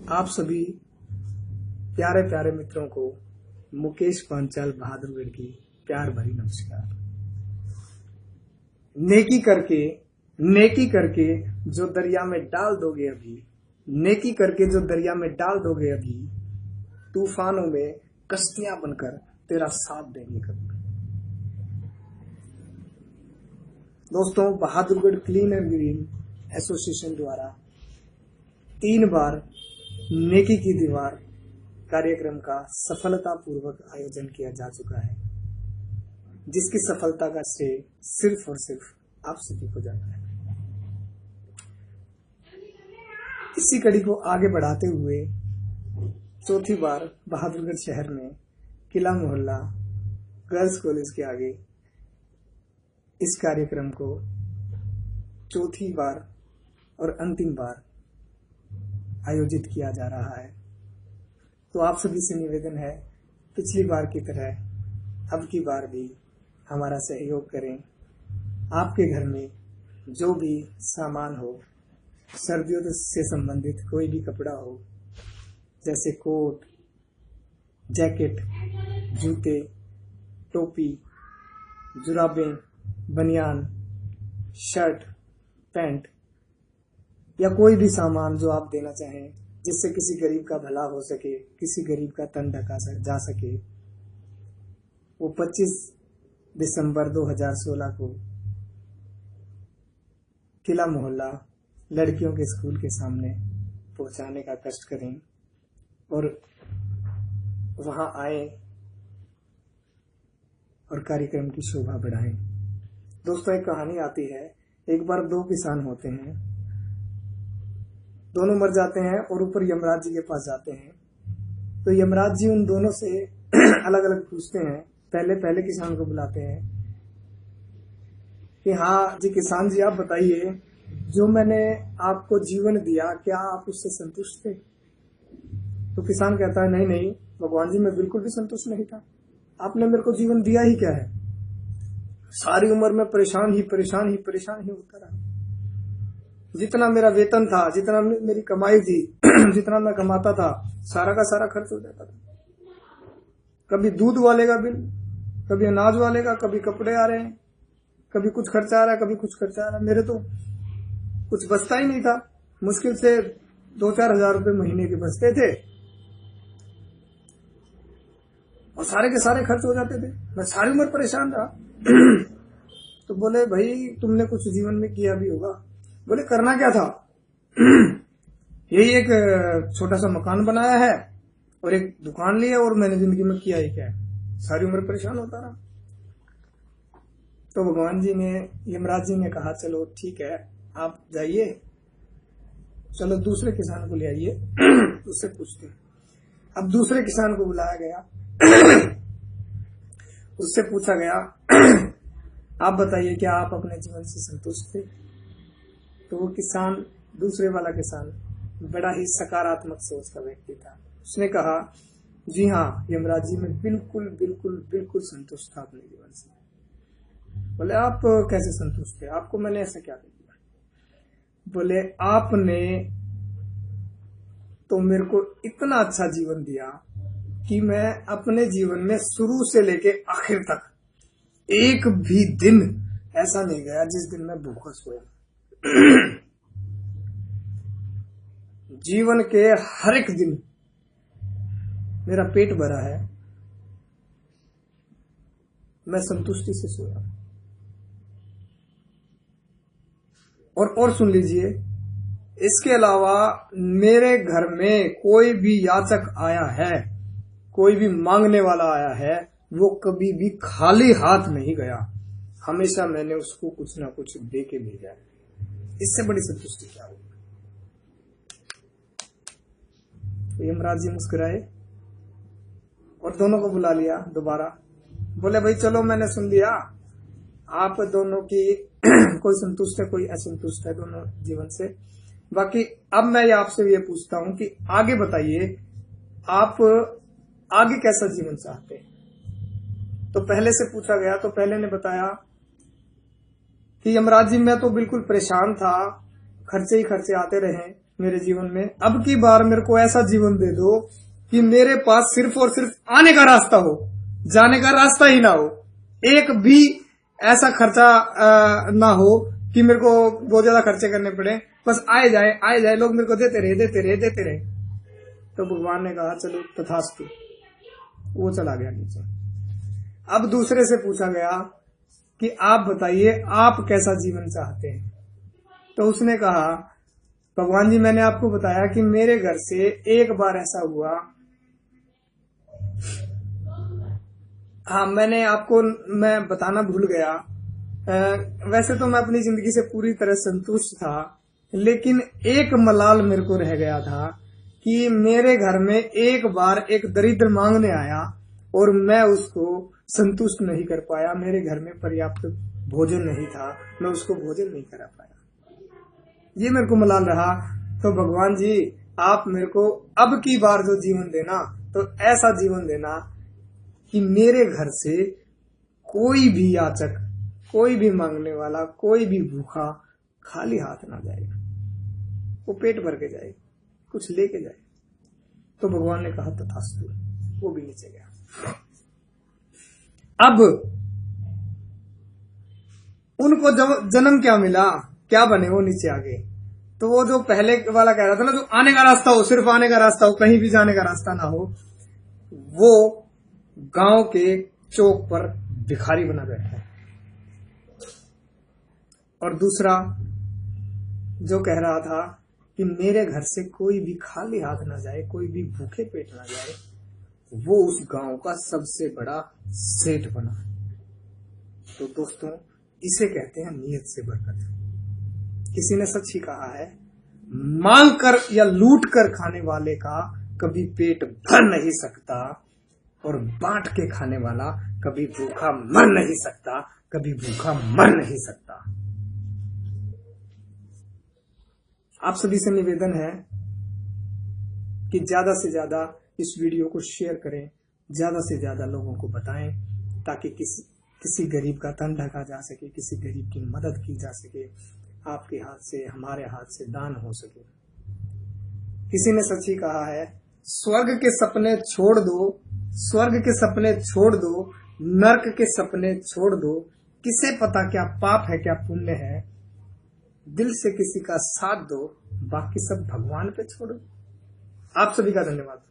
आप सभी प्यारे प्यारे मित्रों को मुकेश पांचाल बहादुरगढ़ की प्यार भरी नमस्कार। नेकी करके जो दरिया में डाल दोगे अभी, नेकी करके जो दरिया में डाल दोगे अभी, तूफानों में कश्तियां बनकर तेरा साथ देंगे कभी। दोस्तों, Bahadurgarh clean and green association द्वारा 3 बार नेकी की दीवार कार्यक्रम का सफलतापूर्वक आयोजन किया जा चुका है, जिसकी सफलता का श्रेय सिर्फ और सिर्फ आप सभी को जाता है। इसी कड़ी को आगे बढ़ाते हुए 4थी बार बहादुरगढ़ शहर में किला मोहल्ला गर्ल्स कॉलेज के आगे इस कार्यक्रम को 4थी बार और अंतिम बार आयोजित किया जा रहा है। तो आप सभी से निवेदन है, पिछली बार की तरह अब की बार भी हमारा सहयोग करें। आपके घर में जो भी सामान हो, सर्दियों से संबंधित कोई भी कपड़ा हो, जैसे कोट, जैकेट, जूते, टोपी, जुराबें, बनियान, शर्ट, पैंट या कोई भी सामान जो आप देना चाहें, जिससे किसी गरीब का भला हो सके, किसी गरीब का तन ढका जा सके, वो 25 दिसंबर 2016 को किला मोहल्ला लड़कियों के स्कूल के सामने पहुंचाने का कष्ट करें और वहां आए और कार्यक्रम की शोभा बढ़ाएं। दोस्तों, एक कहानी आती है, एक बार 2 किसान होते हैं, दोनों मर जाते हैं और ऊपर यमराज जी के पास जाते हैं। तो यमराज जी उन दोनों से अलग अलग पूछते हैं। पहले किसान को बुलाते हैं कि हाँ जी किसान जी, आप बताइए, जो मैंने आपको जीवन दिया, क्या आप उससे संतुष्ट थे? तो किसान कहता है, नहीं भगवान जी, मैं बिल्कुल भी संतुष्ट नहीं था। आपने मेरे को जीवन दिया ही क्या है? सारी उम्र में परेशान ही होता रहा। जितना मेरा वेतन था, जितना मेरी कमाई थी, जितना मैं कमाता था, सारा का सारा खर्च हो जाता था। कभी दूध वाले का बिल, कभी अनाज वाले का, कभी कपड़े आ रहे हैं, कभी कुछ खर्चा आ रहा है, कभी कुछ खर्चा आ रहा है। मेरे तो कुछ बचता ही नहीं था। मुश्किल से 2-4 हजार रुपए महीने के बचते थे और सारे के सारे खर्च हो जाते थे। मैं सारी उम्र परेशान रहा। तो बोले, भाई तुमने कुछ जीवन में किया भी होगा। बोले, करना क्या था? यही एक छोटा सा मकान बनाया है और एक दुकान ली है, और मैंने जिंदगी में किया ही क्या है? सारी उम्र परेशान होता रहा। तो भगवान जी ने, यमराज जी ने कहा, चलो ठीक है, आप जाइए, चलो दूसरे किसान को ले आइए, उससे पूछते हैं। अब दूसरे किसान को बुलाया गया, उससे पूछा गया, आप बताइए, क्या आप अपने जीवन से संतुष्ट थे? तो वो किसान, दूसरे वाला किसान, बड़ा ही सकारात्मक सोच का व्यक्ति था। उसने कहा, जी हाँ यमराज जी, मैं बिल्कुल संतुष्ट था अपने जीवन से। बोले, आप कैसे संतुष्ट थे? आपको मैंने ऐसा क्या दे दिया? बोले, आपने तो मेरे को इतना अच्छा जीवन दिया कि मैं अपने जीवन में शुरू से लेके आखिर तक एक भी दिन ऐसा नहीं गया जिस दिन मैं भूखा सोया। जीवन के हर एक दिन मेरा पेट भरा है, मैं संतुष्टि से सोया। और सुन लीजिए, इसके अलावा मेरे घर में कोई भी याचक आया है, कोई भी मांगने वाला आया है, वो कभी भी खाली हाथ नहीं गया। हमेशा मैंने उसको कुछ ना कुछ दे के भेजा है। इससे बड़ी संतुष्टि क्या होगी? तो यमराज जी मुस्कुराए और दोनों को बुला लिया दोबारा। बोले, भाई चलो, मैंने सुन लिया, आप दोनों की कोई संतुष्ट है, कोई असंतुष्ट है दोनों जीवन से। बाकी अब मैं आपसे ये पूछता हूं कि आगे बताइए, आप आगे कैसा जीवन चाहते हैं? तो पहले से पूछा गया, तो पहले ने बताया कि यमराज जी, मैं तो बिल्कुल परेशान था, खर्चे ही खर्चे आते रहे, मेरे जीवन में, अब की बार मेरे को ऐसा जीवन दे दो कि मेरे पास सिर्फ और सिर्फ आने का रास्ता हो, जाने का रास्ता ही ना हो, एक भी ऐसा खर्चा ना हो कि मेरे को बहुत ज्यादा खर्चे करने पड़े, बस आए जाए लोग मेरे को देते रहे। तो भगवान ने कहा चलो तथास्तु। वो चला गया नीचे। अब दूसरे से पूछा गया कि आप बताइए आप कैसा जीवन चाहते हैं। तो उसने कहा भगवान जी मैंने आपको बताया कि मेरे घर से एक बार ऐसा हुआ, हाँ मैं बताना भूल गया। वैसे तो मैं अपनी जिंदगी से पूरी तरह संतुष्ट था, लेकिन एक मलाल मेरे को रह गया था कि मेरे घर में एक बार एक दरिद्र मांगने आया और मैं उसको संतुष्ट नहीं कर पाया। मेरे घर में पर्याप्त भोजन नहीं था, मैं उसको भोजन नहीं करा पाया। ये मेरे को मलाल रहा। तो भगवान जी आप मेरे को अब की बार जो जीवन देना, तो ऐसा जीवन देना कि मेरे घर से कोई भी याचक, कोई भी मांगने वाला, कोई भी भूखा खाली हाथ ना जाए, वो पेट भर के जाए, कुछ लेके जाए। तो भगवान ने कहा तथास्तु। वो भी नीचे गया। अब उनको जब जन्म क्या मिला, क्या बने, वो नीचे आ गए। तो वो जो पहले वाला कह रहा था ना, जो आने का रास्ता हो, सिर्फ आने का रास्ता हो, कहीं भी जाने का रास्ता ना हो, वो गांव के चौक पर भिखारी बना बैठा है। और दूसरा जो कह रहा था कि मेरे घर से कोई भी खाली हाथ ना जाए, कोई भी भूखे पेट ना जाए, वो उस गांव का सबसे बड़ा सेठ बना। तो दोस्तों इसे कहते हैं नियत से बरकत। किसी ने सच ही कहा है, मांग कर या लूट कर खाने वाले का कभी पेट भर नहीं सकता, और बांट के खाने वाला कभी भूखा मर नहीं सकता, कभी भूखा मर नहीं सकता। आप सभी से निवेदन है कि ज्यादा से ज्यादा इस वीडियो को शेयर करें, ज्यादा से ज्यादा लोगों को बताएं, ताकि किसी गरीब का तन ढका जा सके, किसी गरीब की मदद की जा सके, आपके हाथ से, हमारे हाथ से दान हो सके। किसी ने सच ही कहा है, स्वर्ग के सपने छोड़ दो, स्वर्ग के सपने छोड़ दो, नर्क के सपने छोड़ दो, किसे पता क्या पाप है क्या पुण्य है, दिल से किसी का साथ दो, बाकी सब भगवान पे छोड़ो। आप सभी का धन्यवाद।